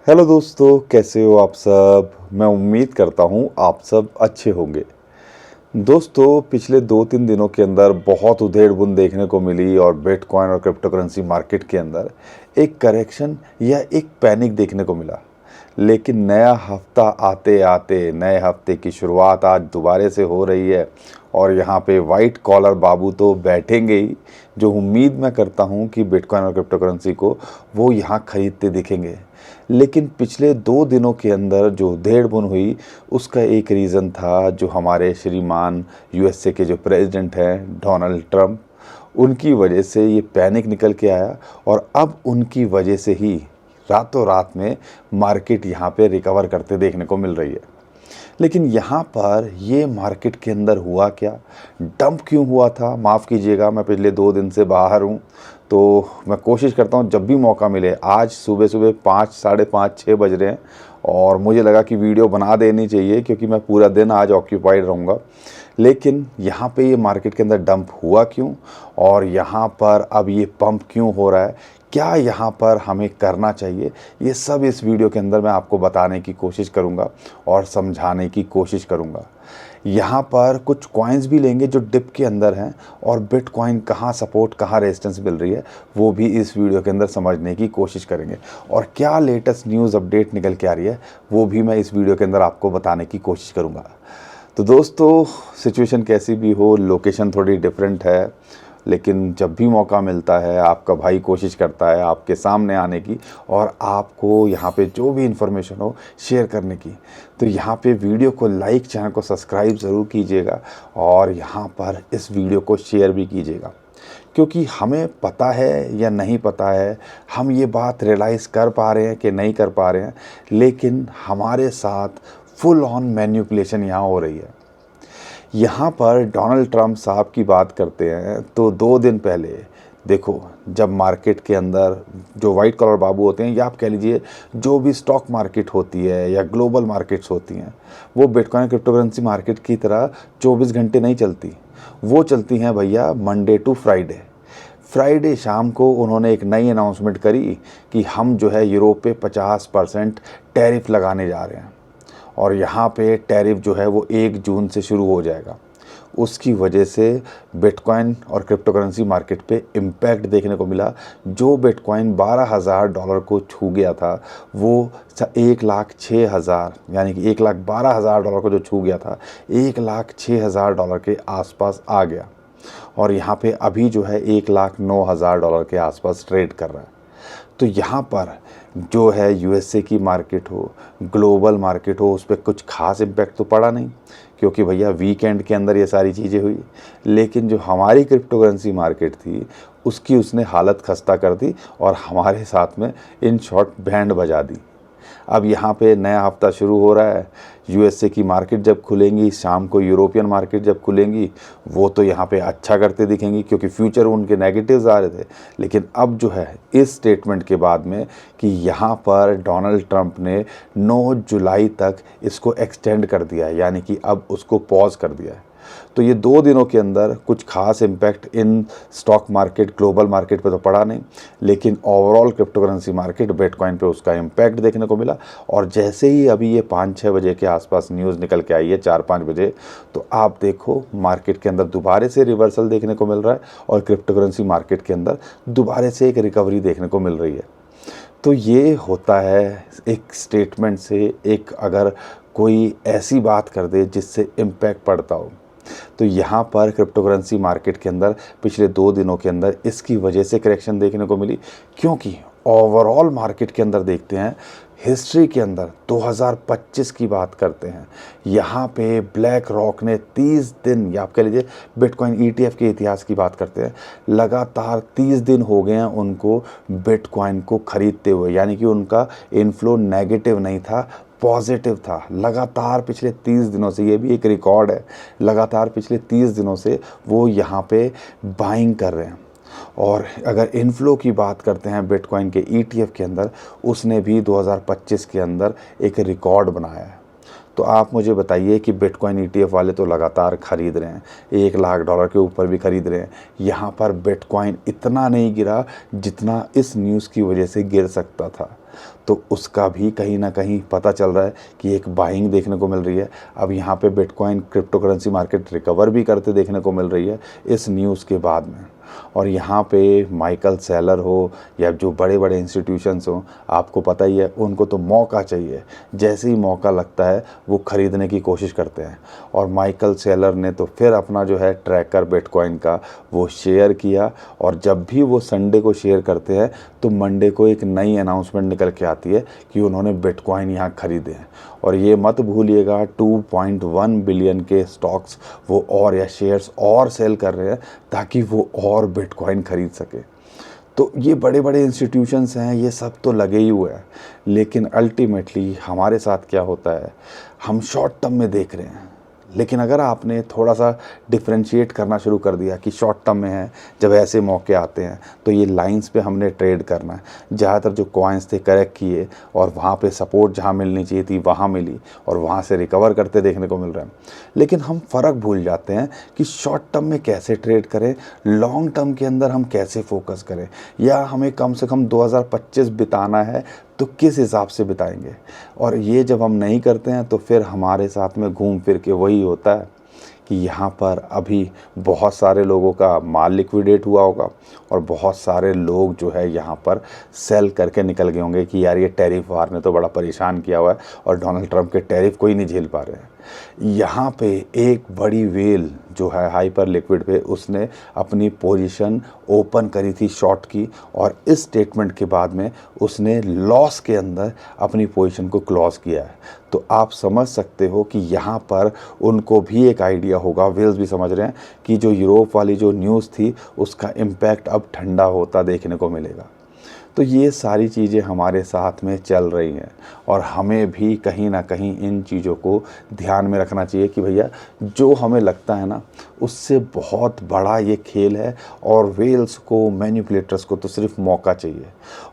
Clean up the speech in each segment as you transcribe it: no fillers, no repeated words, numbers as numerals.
Hello दोस्तों, कैसे हो आप सब। मैं उम्मीद करता हूँ आप सब अच्छे होंगे। दोस्तों, पिछले 2-3 दिनों के अंदर बहुत उधेड़-बुन देखने को मिली और बिटकॉइन और क्रिप्टो करेंसी मार्केट के अंदर एक करेक्शन या एक पैनिक देखने को मिला। लेकिन नया हफ्ता आते-आते नए हफ्ते की शुरुआत आज दोबारा से हो रही है और यहाँ पे वाइट कॉलर बाबू तो बैठेंगे ही, जो उम्मीद मैं करता हूँ कि बिटकॉइन और क्रिप्टो करेंसी को वो यहाँ खरीदते दिखेंगे। लेकिन पिछले 2 दिनों के अंदर जो उधेड़-बुन हुई, उसका एक रीज़न था जो हमारे श्रीमान यूएसए के जो प्रेसिडेंट हैं डोनाल्ड ट्रंप, उनकी वजह से ये पैनिक निकल के आया और अब उनकी वजह से ही रातों रात में मार्केट यहाँ पे रिकवर करते देखने को मिल रही है। लेकिन यहाँ पर ये मार्केट के अंदर हुआ क्या? डंप क्यों हुआ था? माफ़ कीजिएगा, मैं पिछले 2 दिन से बाहर हूँ, तो मैं कोशिश करता हूँ जब भी मौका मिले। आज सुबह-सुबह 5, साढ़े 5, 6 बज रहे हैं और मुझे लगा कि वीडियो बना देनी चाहिए क्योंकि मैं पूरा दिन आज ऑक्यूपाइड रहूँगा। लेकिन यहाँ पे ये मार्केट के अंदर डंप हुआ क्यों और यहाँ पर अब ये पंप क्यों हो रहा है? क्या यहाँ पर हमें करना चाहिए? ये सब इस वीडियो के अंदर मैं आपको बताने की कोशिश करूँगा और समझाने की कोशिश करूँगा। यहाँ पर कुछ कॉइन्स भी लेंगे जो डिप के अंदर हैं और बिटकॉइन कहाँ सपोर्ट, कहाँ रेजिस्टेंस मिल रही है, वो भी इस वीडियो के अंदर समझने की कोशिश करेंगे। और क्या लेटेस्ट न्यूज़ अपडेट निकल के आ रही है, वो भी मैं इस वीडियो के अंदर आपको बताने की कोशिश करूँगा। तो दोस्तों, सिचुएशन कैसी भी हो, लोकेशन थोड़ी डिफरेंट है, लेकिन जब भी मौका मिलता है आपका भाई कोशिश करता है आपके सामने आने की और आपको यहाँ पे जो भी इन्फॉर्मेशन हो शेयर करने की। तो यहाँ पे वीडियो को लाइक, चैनल को सब्सक्राइब ज़रूर कीजिएगा और यहाँ पर इस वीडियो को शेयर भी कीजिएगा, क्योंकि हमें पता है या नहीं पता है, हम ये बात रियलाइज़ कर पा रहे हैं कि नहीं कर पा रहे हैं, लेकिन हमारे साथ फुल ऑन मैनिपुलेशन यहाँ हो रही है। यहाँ पर डोनाल्ड ट्रंप साहब की बात करते हैं तो 2 दिन पहले देखो, जब मार्केट के अंदर जो वाइट कॉलर बाबू होते हैं या आप कह लीजिए जो भी स्टॉक मार्केट होती है या ग्लोबल मार्केट्स होती हैं, वो बिटकॉइन क्रिप्टो करेंसी मार्केट की तरह 24 घंटे नहीं चलती। वो चलती हैं भैया मंडे टू फ्राइडे। फ्राइडे शाम को उन्होंने एक नई अनाउंसमेंट करी कि हम जो है यूरोप पे 50% टैरिफ लगाने जा रहे हैं और यहाँ पे टैरिफ जो है वो 1 जून से शुरू हो जाएगा। उसकी वजह से बिटकॉइन और क्रिप्टो करेंसी मार्केट पे इम्पैक्ट देखने को मिला। जो बिटकॉइन $12,000 को छू गया था, वो 1,06,000 यानी कि $1,12,000 को जो छू गया था, $1,06,000 के आसपास आ गया और यहाँ पे अभी जो है $1,09,000 के आसपास ट्रेड कर रहा है। तो यहाँ पर जो है यूएसए की मार्केट हो, ग्लोबल मार्केट हो, उस पर कुछ खास इम्पैक्ट तो पड़ा नहीं, क्योंकि भैया वीकेंड के अंदर ये सारी चीज़ें हुई। लेकिन जो हमारी क्रिप्टो करेंसी मार्केट थी, उसकी उसने हालत खस्ता कर दी और हमारे साथ में इन शॉर्ट बैंड बजा दी। अब यहाँ पे नया हफ्ता शुरू हो रहा है। यूएसए की मार्केट जब खुलेंगी, शाम को यूरोपियन मार्केट जब खुलेंगी, वो तो यहाँ पे अच्छा करते दिखेंगी क्योंकि फ्यूचर उनके नेगेटिव्स आ रहे थे। लेकिन अब जो है इस स्टेटमेंट के बाद में कि यहाँ पर डोनाल्ड ट्रंप ने 9 जुलाई तक इसको एक्सटेंड कर दिया है, यानी कि अब उसको पॉज कर दिया है। तो ये 2 दिनों के अंदर कुछ खास impact in stock market, global market पे तो पड़ा नहीं, लेकिन overall crypto currency market, bitcoin पे उसका इम्पैक्ट देखने को मिला। और जैसे ही अभी ये 5-6 बजे के आसपास न्यूज़ निकल के आई है, 4-5 बजे, तो आप देखो मार्केट के अंदर दोबारा से रिवर्सल देखने को मिल रहा है और क्रिप्टो करेंसी मार्केट के अंदर दोबारा से एक रिकवरी देखने को मिल रही है। तो ये होता है एक स्टेटमेंट से, एक अगर कोई ऐसी बात कर दे जिससे इम्पैक्ट पड़ता हो। तो यहाँ पर क्रिप्टो करेंसी मार्केट के अंदर पिछले 2 दिनों के अंदर इसकी वजह से करेक्शन देखने को मिली, क्योंकि ओवरऑल मार्केट के अंदर देखते हैं, हिस्ट्री के अंदर 2025 की बात करते हैं, यहाँ पे ब्लैक रॉक ने 30 दिन, या आप कह लीजिए बिटकॉइन ईटीएफ के इतिहास की बात करते हैं, लगातार 30 दिन हो गए हैं उनको बिटकॉइन को ख़रीदते हुए, यानी कि उनका इनफ्लो नेगेटिव नहीं था, पॉजिटिव था। लगातार पिछले 30 दिनों से, ये भी एक रिकॉर्ड है, लगातार पिछले 30 दिनों से वो यहाँ पे बाइंग कर रहे हैं। और अगर इनफ्लो की बात करते हैं बिटकॉइन के ईटीएफ के अंदर, उसने भी 2025 के अंदर एक रिकॉर्ड बनाया है। तो आप मुझे बताइए कि बिटकॉइन ETF वाले तो लगातार ख़रीद रहे हैं, $1 लाख के ऊपर भी ख़रीद रहे हैं। यहाँ पर बिटकॉइन इतना नहीं गिरा जितना इस न्यूज़ की वजह से गिर सकता था, तो उसका भी कहीं ना कहीं पता चल रहा है कि एक बाइंग देखने को मिल रही है। अब यहाँ पे bitcoin crypto currency market recover भी करते देखने को मिल रही है इस न्यूज़ के बाद में। और यहाँ पे माइकल सेलर हो या जो बड़े बड़े इंस्टीट्यूशंस हों, आपको पता ही है उनको तो मौका चाहिए, जैसे ही मौका लगता है वो ख़रीदने की कोशिश करते हैं। और माइकल सेलर ने तो फिर अपना जो है ट्रैकर बिटकॉइन का वो शेयर किया, और जब भी वो संडे को शेयर करते हैं तो मंडे को एक नई अनाउंसमेंट निकल के आती है कि उन्होंने बिटकॉइन यहाँ ख़रीदे हैं। और ये मत भूलिएगा 2.1 बिलियन के स्टॉक्स वो और या शेयर्स और सेल कर रहे हैं ताकि वो और बिटकॉइन खरीद सके। तो ये बड़े बड़े इंस्टीट्यूशंस हैं, ये सब तो लगे ही हुए हैं, लेकिन अल्टीमेटली हमारे साथ क्या होता है, हम शॉर्ट टर्म में देख रहे हैं। लेकिन अगर आपने थोड़ा सा डिफरेंशिएट करना शुरू कर दिया कि शॉर्ट टर्म में है, जब ऐसे मौके आते हैं तो ये लाइंस पे हमने ट्रेड करना है। ज़्यादातर जो कॉइन्स थे करेक्ट किए और वहाँ पे सपोर्ट जहाँ मिलनी चाहिए थी वहाँ मिली और वहाँ से रिकवर करते देखने को मिल रहा है। लेकिन हम फ़र्क भूल जाते हैं कि शॉर्ट टर्म में कैसे ट्रेड करें, लॉन्ग टर्म के अंदर हम कैसे फोकस करें, या हमें कम से कम 2025 बिताना है तो किस हिसाब से बिताएंगे। और ये जब हम नहीं करते हैं तो फिर हमारे साथ में घूम फिर के वही होता है कि यहाँ पर अभी बहुत सारे लोगों का माल लिक्विडेट हुआ होगा और बहुत सारे लोग जो है यहाँ पर सेल करके निकल गए होंगे कि यार ये टैरिफ वार ने तो बड़ा परेशान किया हुआ है और डोनाल्ड ट्रंप के टैरिफ कोई नहीं झेल पा रहे हैं। यहाँ पे एक बड़ी वेल जो है हाइपर लिक्विड पे, उसने अपनी पोजीशन ओपन करी थी शॉर्ट की, और इस स्टेटमेंट के बाद में उसने लॉस के अंदर अपनी पोजीशन को क्लोज किया है। तो आप समझ सकते हो कि यहाँ पर उनको भी एक आइडिया होगा, वेल्स भी समझ रहे हैं कि जो यूरोप वाली जो न्यूज़ थी उसका इम्पैक्ट अब ठंडा होता देखने को मिलेगा। तो ये सारी चीज़ें हमारे साथ में चल रही हैं और हमें भी कहीं ना कहीं इन चीज़ों को ध्यान में रखना चाहिए कि भैया जो हमें लगता है ना उससे बहुत बड़ा ये खेल है, और वेल्स को, मैनिपुलेटर्स को तो सिर्फ मौका चाहिए।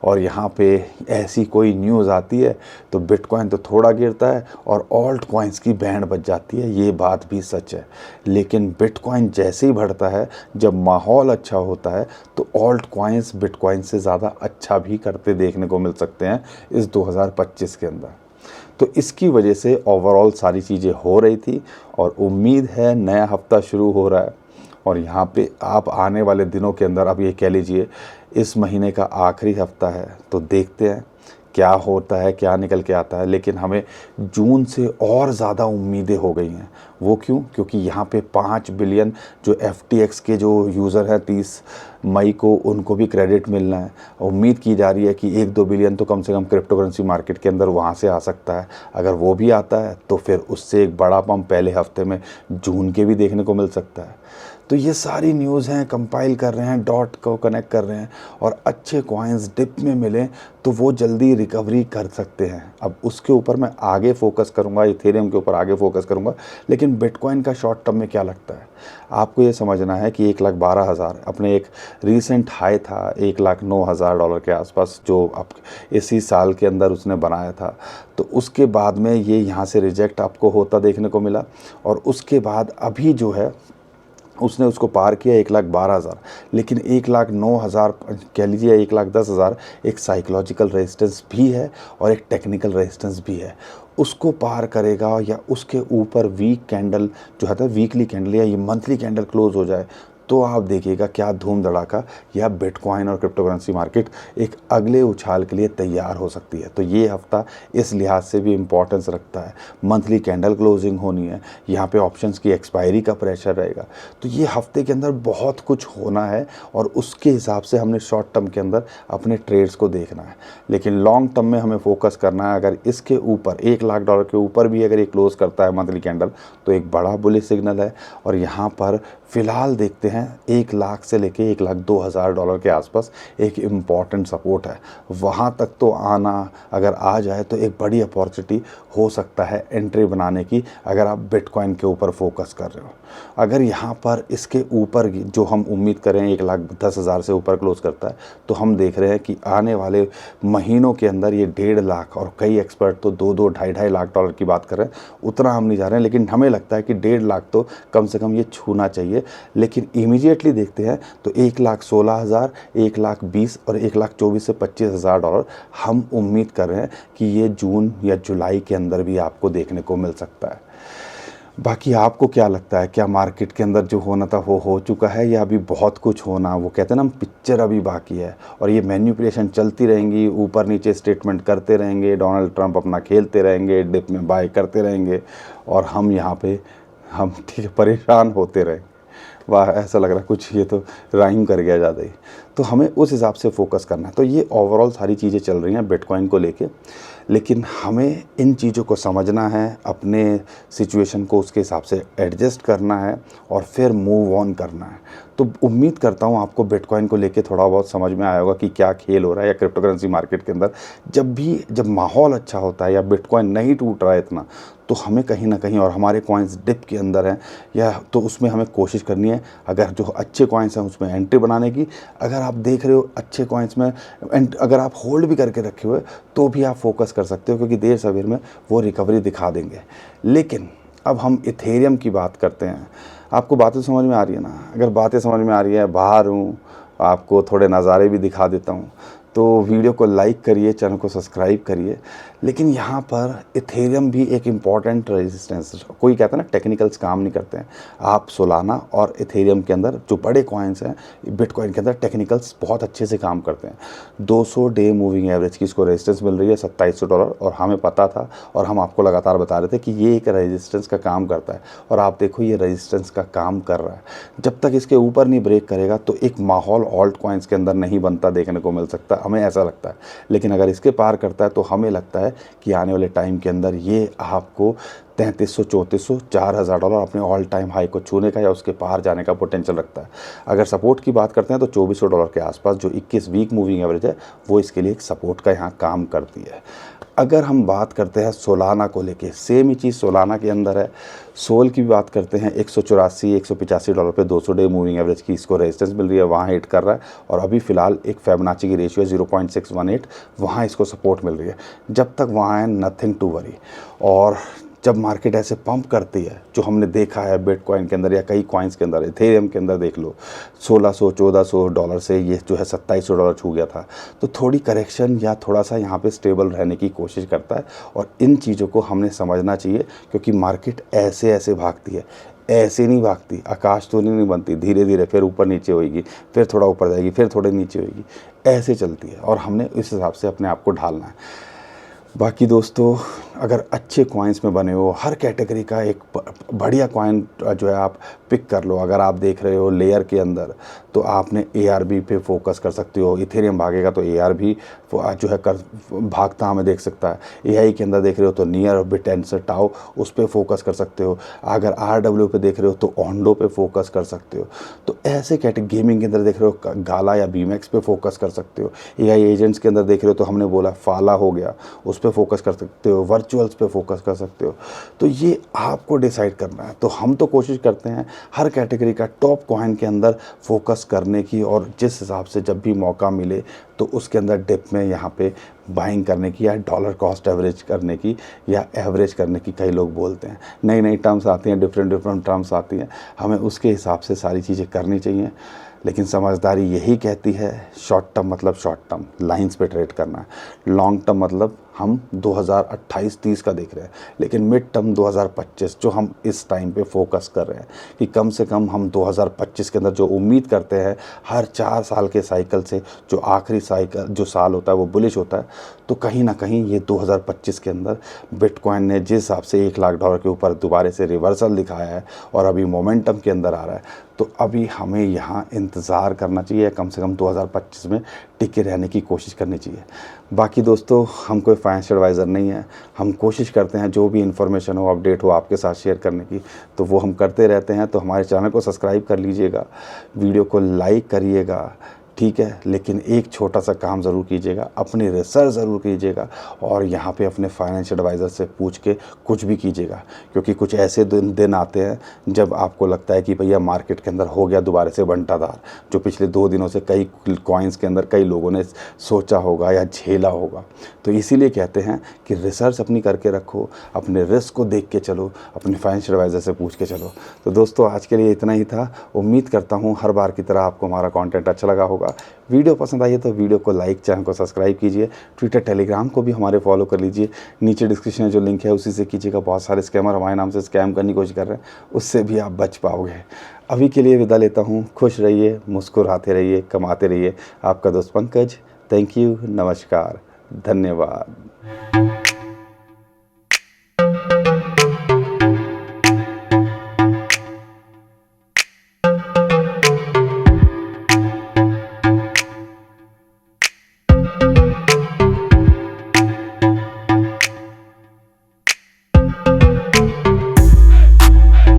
और यहाँ पे ऐसी कोई न्यूज़ आती है तो बिटकॉइन तो थोड़ा गिरता है और ऑल्ट कॉइन्स की बैंड बज जाती है, ये बात भी सच है। लेकिन बिटकॉइन जैसे ही बढ़ता है, जब माहौल अच्छा होता है, तो ऑल्ट कॉइन्स बिटकॉइन से ज़्यादा अच्छा भी करते देखने को मिल सकते हैं इस 2025 के अंदर। तो इसकी वजह से ओवरऑल सारी चीज़ें हो रही थी और उम्मीद है नया हफ्ता शुरू हो रहा है, और यहाँ पे आप आने वाले दिनों के अंदर, अब ये कह लीजिए इस महीने का आखिरी हफ्ता है, तो देखते हैं क्या होता है, क्या निकल के आता है। लेकिन हमें जून से और ज़्यादा उम्मीदें हो गई हैं। वो क्यों? क्योंकि यहाँ पे 5 बिलियन जो FTX के जो यूज़र हैं 30 मई को, उनको भी क्रेडिट मिलना है। उम्मीद की जा रही है कि 1-2 बिलियन तो कम से कम क्रिप्टो करेंसी मार्केट के अंदर वहाँ से आ सकता है। अगर वो भी आता है तो फिर उससे एक बड़ा पम्प पहले हफ्ते में जून के भी देखने को मिल सकता है। तो ये सारी न्यूज़ हैं, कंपाइल कर रहे हैं, डॉट को कनेक्ट कर रहे हैं, और अच्छे कॉइन्स डिप में मिलें तो वो जल्दी रिकवरी कर सकते हैं। अब उसके ऊपर मैं आगे फोकस करूंगा, इथेरियम के ऊपर आगे फोकस करूंगा। लेकिन बिटकॉइन का शॉर्ट टर्म में क्या लगता है, आपको ये समझना है कि 1,12,000 अपने एक रीसेंट हाई था, $1,09,000 के आसपास, जो अब इसी साल के अंदर उसने बनाया था। तो उसके बाद में ये यहाँ से रिजेक्ट आपको होता देखने को मिला, और उसके बाद अभी जो है उसने उसको पार किया 1,12,000। लेकिन 1,09,000 कह लीजिए, 1,10,000 एक साइकोलॉजिकल रेजिस्टेंस भी है और एक टेक्निकल रेजिस्टेंस भी है। उसको पार करेगा या उसके ऊपर वीक कैंडल जो है, वीकली कैंडल या ये मंथली कैंडल क्लोज हो जाए, तो आप देखिएगा क्या धूम धड़ाका, या बिटकॉइन और क्रिप्टो करेंसी मार्केट एक अगले उछाल के लिए तैयार हो सकती है। तो ये हफ्ता इस लिहाज से भी इम्पोर्टेंस रखता है। मंथली कैंडल क्लोजिंग होनी है, यहाँ पे ऑप्शंस की एक्सपायरी का प्रेशर रहेगा। तो ये हफ्ते के अंदर बहुत कुछ होना है, और उसके हिसाब से हमने शॉर्ट टर्म के अंदर अपने ट्रेड्स को देखना है। लेकिन लॉन्ग टर्म में हमें फोकस करना है। अगर इसके ऊपर $1,00,000 के ऊपर भी अगर ये क्लोज करता है मंथली कैंडल, तो एक बड़ा बुलिश सिग्नल है, और यहाँ पर फ़िलहाल देखते हैं 1 लाख से लेके 1,02,000 डॉलर के आसपास एक इम्पॉर्टेंट सपोर्ट है। वहाँ तक तो आना अगर आ जाए तो एक बड़ी अपॉर्चुनिटी हो सकता है एंट्री बनाने की, अगर आप बिटकॉइन के ऊपर फोकस कर रहे हो। अगर यहाँ पर इसके ऊपर जो हम उम्मीद करें 1,10,000 से ऊपर क्लोज करता है, तो हम देख रहे हैं कि आने वाले महीनों के अंदर ये 1.5 लाख, और कई एक्सपर्ट तो 2-2 ढाई लाख डॉलर की बात कर रहे हैं। उतना हम नहीं जा रहे हैं, लेकिन हमें लगता है कि 1.5 लाख तो कम से कम ये छूना चाहिए। लेकिन इमीडिएटली देखते हैं तो 1,16,000, 1,20,000 और 1,24,000 से 25,000 डॉलर हम उम्मीद कर रहे हैं कि ये जून या जुलाई के अंदर भी आपको देखने को मिल सकता है। बाकी आपको क्या लगता है, क्या मार्केट के अंदर जो होना था वो हो चुका है, या अभी बहुत कुछ होना, वो कहते हैं ना पिक्चर अभी बाकी है, और ये मैनिपुलेशन चलती रहेंगी, ऊपर नीचे स्टेटमेंट करते रहेंगे, डोनाल्ड ट्रंप अपना खेलते रहेंगे, डिप में बाय करते रहेंगे, और हम यहाँ पे हम ठीक है परेशान होते रहेंगे। वाह, ऐसा लग रहा है कुछ ये तो राइम कर गया ज़्यादा ही। तो हमें उस हिसाब से फोकस करना है। तो ये ओवरऑल सारी चीज़ें चल रही हैं बिटकॉइन को लेके, लेकिन हमें इन चीज़ों को समझना है, अपने सिचुएशन को उसके हिसाब से एडजस्ट करना है और फिर मूव ऑन करना है। तो उम्मीद करता हूँ आपको बिटकॉइन को लेके थोड़ा बहुत समझ में आया होगा कि क्या खेल हो रहा है, या क्रिप्टो करेंसी मार्केट के अंदर जब माहौल अच्छा होता है या बिटकॉइन नहीं टूट रहा है इतना, तो हमें कहीं ना कहीं, और हमारे कॉइन्स डिप के अंदर हैं या, तो उसमें हमें कोशिश करनी है अगर जो अच्छे कॉइन्स हैं उसमें एंट्री बनाने की। अगर आप देख रहे हो अच्छे कॉइन्स में अगर आप होल्ड भी करके रखे हुए, तो भी आप फोकस कर सकते हो, क्योंकि देर सवेर में वो रिकवरी दिखा देंगे। लेकिन अब हम इथेरियम की बात करते हैं। आपको बातें समझ में आ रही है ना? अगर बातें समझ में आ रही है, बाहर हूँ, आपको थोड़े नज़ारे भी दिखा देता हूँ, तो वीडियो को लाइक करिए, चैनल को सब्सक्राइब करिए। लेकिन यहाँ पर इथेरियम भी एक इम्पॉर्टेंट रेजिस्टेंस, कोई कहता है ना टेक्निकल्स काम नहीं करते हैं, आप सोलाना और इथेरियम के अंदर जो बड़े कॉइन्स हैं बिटकॉइन के अंदर टेक्निकल्स बहुत अच्छे से काम करते हैं। 200 डे मूविंग एवरेज की इसको रेजिस्टेंस मिल रही है $2700, और हमें पता था और हम आपको लगातार बता रहे थे कि ये एक रेजिस्टेंस का काम करता है, और आप देखो ये रेजिस्टेंस का काम कर रहा है। जब तक इसके ऊपर नहीं ब्रेक करेगा तो एक माहौल ऑल्ट कॉइन्स के अंदर नहीं बनता देखने को मिल सकता, हमें ऐसा लगता है। लेकिन अगर इसके पार करता है तो हमें लगता है कि आने वाले टाइम के अंदर ये आपको 3,300, 3,400, 4,000 डॉलर अपने ऑल टाइम हाई को छूने का या उसके पार जाने का पोटेंशियल रखता है। अगर सपोर्ट की बात करते हैं तो 2,400 डॉलर के आसपास जो 21 वीक मूविंग एवरेज है, वो इसके लिए एक सपोर्ट का यहाँ काम करती है। अगर हम बात करते हैं सोलाना को लेके, सेम ही चीज़ सोलाना के अंदर है। सोल की भी बात करते हैं, 184, 185 डॉलर पे 200 डे मूविंग एवरेज की इसको रेजिस्टेंस मिल रही है, वहाँ हिट कर रहा है, और अभी फ़िलहाल एक फिबोनाची की रेशियो है 0.618, वहाँ इसको सपोर्ट मिल रही है। जब तक वहाँ है नथिंग टू वरी। और जब मार्केट ऐसे पंप करती है, जो हमने देखा है बिटकॉइन के अंदर या कई कॉइन्स के अंदर, इथेरियम के अंदर देख लो, 1,600-1,400 डॉलर से ये जो है 2,700 डॉलर छू गया था, तो थोड़ी करेक्शन या थोड़ा सा यहाँ पे स्टेबल रहने की कोशिश करता है। और इन चीज़ों को हमने समझना चाहिए, क्योंकि मार्केट ऐसे ऐसे भागती है, ऐसे नहीं भागती, आकाश तो नहीं बनती, धीरे धीरे फिर ऊपर नीचे होएगी, फिर थोड़ा ऊपर जाएगी, फिर थोड़े नीचे होएगी, ऐसे चलती है, और हमने इस हिसाब से अपने आप को ढालना है। बाकी दोस्तों, अगर अच्छे कॉइन्स में बने हो, हर कैटेगरी का एक बढ़िया कॉइन जो है आप पिक कर लो। अगर आप देख रहे हो लेयर के अंदर, तो आपने ARB पे फोकस कर सकते हो। इथेरियम भागेगा तो ARB जो है भागता हमें देख सकता है। AI के अंदर देख रहे हो तो नियर, बिटेंसर, टाओ, उस पर फोकस कर सकते हो। अगर RW पे देख रहे हो तो ओंडो पे फोकस कर सकते हो। तो ऐसे गेमिंग के अंदर देख रहे हो गाला या BMAX पे फोकस कर सकते हो। AI एजेंट्स के अंदर देख रहे हो तो हमने बोला फाला हो गया, उस पे फोकस कर सकते हो। वर्चुअल्स पे फोकस कर सकते हो। तो ये आपको डिसाइड करना है। तो हम तो कोशिश करते हैं हर कैटेगरी का टॉप कॉइन के अंदर फोकस करने की, और जिस हिसाब से जब भी मौका मिले तो उसके अंदर डिप में यहाँ पे बाइंग करने की, या डॉलर कॉस्ट एवरेज करने की, या एवरेज करने की, कई लोग बोलते हैं। नई नई टर्म्स आती हैं, डिफरेंट टर्म्स आती हैं, हमें उसके हिसाब से सारी चीज़ें करनी चाहिए। लेकिन समझदारी यही कहती है, शॉर्ट टर्म मतलब शॉर्ट टर्म लाइंस पे ट्रेड करना है, लॉन्ग टर्म मतलब हम 2028-30 का देख रहे हैं, लेकिन मिड टर्म 2025 जो हम इस टाइम पे फोकस कर रहे हैं कि कम से कम हम 2025 के अंदर जो उम्मीद करते हैं, हर 4 साल के साइकिल से जो आखिरी साइकिल जो साल होता है वो बुलिश होता है, तो कहीं ना कहीं ये 2025 के अंदर बिटकॉइन ने जिस हिसाब से 1 लाख डॉलर के ऊपर दोबारा से रिवर्सल दिखाया है और अभी मोमेंटम के अंदर आ रहा है, तो अभी हमें यहाँ इंतज़ार करना चाहिए, कम से कम 2025 में टिके रहने की कोशिश करनी चाहिए। बाकी दोस्तों, हम कोई फाइनेंशियल एडवाइज़र नहीं है। हम कोशिश करते हैं जो भी इन्फॉर्मेशन हो, अपडेट हो, आपके साथ शेयर करने की, तो वो हम करते रहते हैं। तो हमारे चैनल को सब्सक्राइब कर लीजिएगा, वीडियो को लाइक करिएगा, ठीक है। लेकिन एक छोटा सा काम ज़रूर कीजिएगा, अपनी रिसर्च ज़रूर कीजिएगा और यहाँ पे अपने फाइनेंशियल एडवाइज़र से पूछ के कुछ भी कीजिएगा, क्योंकि कुछ ऐसे दिन आते हैं जब आपको लगता है कि भैया मार्केट के अंदर हो गया दोबारा से बंटाधार, जो पिछले 2 दिनों से कई कॉइन्स के अंदर कई लोगों ने सोचा होगा या झेला होगा। तो इसीलिए कहते हैं कि रिसर्च अपनी करके रखो, अपने रिस्क को देख के चलो, अपने फाइनेंशियल एडवाइज़र से पूछ के चलो। तो दोस्तों आज के लिए इतना ही था। उम्मीद करता हूँ हर बार की तरह आपको हमारा कंटेंट अच्छा लगा होगा। वीडियो पसंद आई है तो वीडियो को लाइक, चैनल को सब्सक्राइब कीजिए, ट्विटर टेलीग्राम को भी हमारे फॉलो कर लीजिए। नीचे डिस्क्रिप्शन में जो लिंक है उसी से कीजिएगा। बहुत सारे स्कैमर हमारे नाम से स्कैम करने की कोशिश कर रहे हैं, उससे भी आप बच पाओगे। अभी के लिए विदा लेता हूँ। खुश रहिए, मुस्कुराते रहिए, कमाते रहिए। आपका दोस्त पंकज। थैंक यू, नमस्कार, धन्यवाद।